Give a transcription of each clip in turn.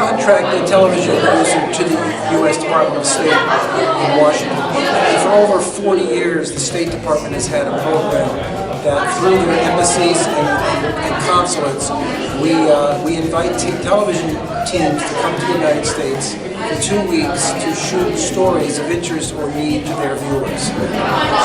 contracted television producer to the U.S. Department of State in Washington. And for over 40 years, the State Department has had a program that through their embassies and consulates, we invite television teams to come to the United States for 2 weeks to shoot stories of interest or need to their viewers.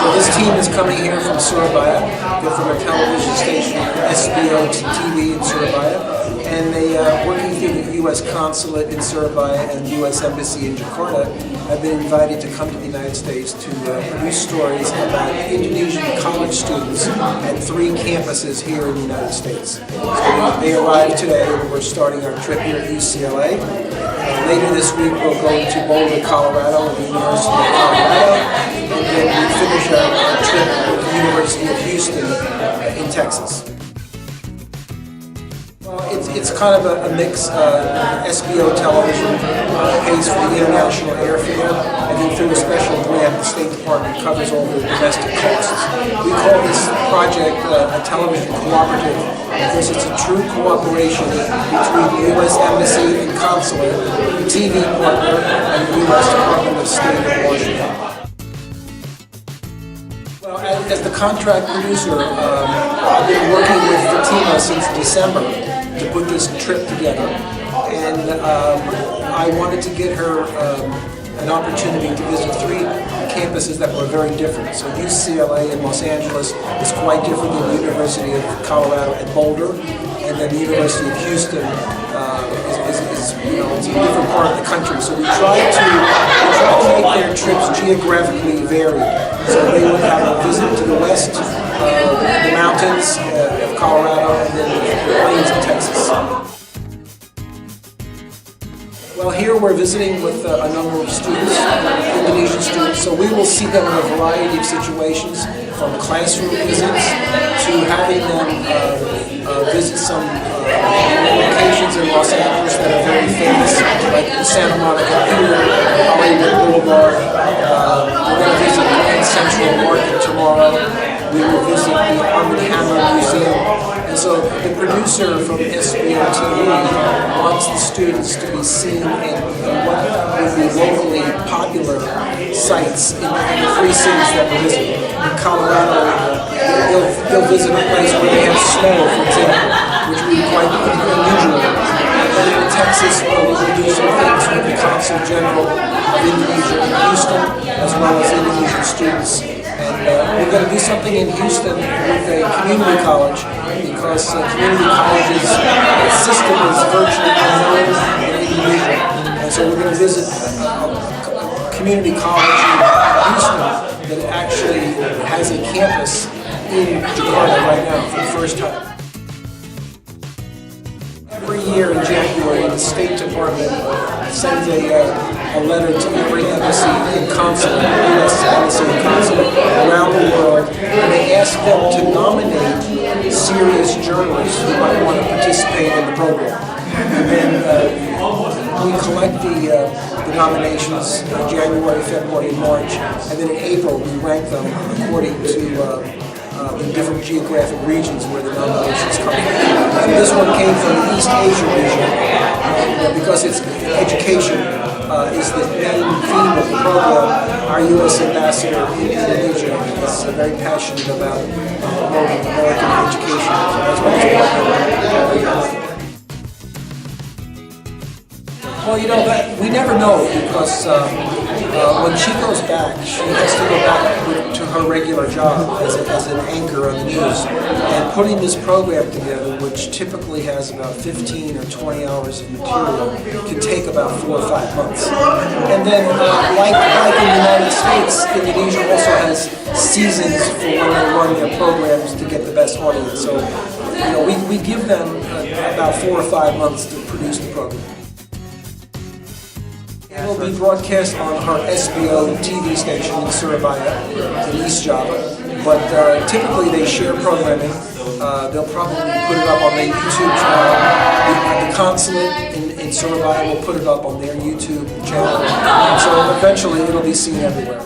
So this team is coming here from Surabaya. They're from a television station, SBO TV in Surabaya. And they are working through the U.S. Consulate in Surabaya and the U.S. Embassy in Jakarta, have been invited to come to the United States to produce stories about Indonesian college students at 3 campuses here in the United States. So they arrived today, and we're starting our trip here at UCLA. Later this week we'll go to Boulder, Colorado, at the University of Colorado, and then we finish our trip with the University of Houston in Texas. It's kind of a mix. SBO television pays for the international airfare, and then through a special grant, the State Department covers all the domestic costs. We call this project a television cooperative because it's a true cooperation between the U.S. Embassy and Consulate, the TV partner, and the U.S. Department of State in Washington. Well, as the contract producer, I've been working with Fatima since December to put this trip together, and I wanted to get her an opportunity to visit 3 campuses that were very different. So UCLA in Los Angeles is quite different than the University of Colorado at Boulder, and then the University of Houston is it's a different part of the country. So we try to make their trips geographically varied. So they would have a visit to the west, the mountains of Colorado, and then the plains of Texas. Well, here we're visiting with a number of students, Indonesian students, so we will see them in a variety of situations, from classroom visits to having them visit some locations in Los Angeles that are very famous, like Santa Monica Pier, Hollywood Boulevard. We're going to visit Grand Central Market tomorrow. We will visit the Arm & Hammer Museum. And so the producer from SBO TV wants the students to be seen in what would be locally popular sites in the 3 cities that we're visiting. In Colorado, they'll visit a place where they have snow, for example, which would be quite unusual. And in Texas, we will do some things with the Consul General of Indonesia in Houston, as well as Indonesian students. And we're going to do something in Houston with a community college, because community colleges system is virtually unknown in Indonesia. And so we're going to visit a community college in Houston that actually has a campus in Jakarta right now for the first time. Every year in January, the State Department sends a letter to every embassy and consulate, U.S. embassy and consulate around the world, and they ask them to nominate serious journalists who might want to participate in the program. And then we collect the nominations in January, February, and March, and then in April we rank them according to the different geographic regions where the nominations come from. And this one came from the East Asia region, and because it's education is the main theme of the program, our U.S. ambassador in Indonesia is very passionate about promoting American education, so that's why he's working. Well, you know, we never know, because when she goes back, she has to go back to her regular job as an anchor on the news. And putting this program together, which typically has about 15 or 20 hours of material, can take about 4 or 5 months. And then, like in the United States, Indonesia also has seasons for when they run their programs to get the best audience. So, you know, we give them about 4 or 5 months to produce the program. It will be broadcast on her SBO TV station in Surabaya, in East Java, but typically they share programming. They'll probably put it up on their YouTube channel. The consulate in Surabaya will put it up on their YouTube channel, so eventually it'll be seen everywhere.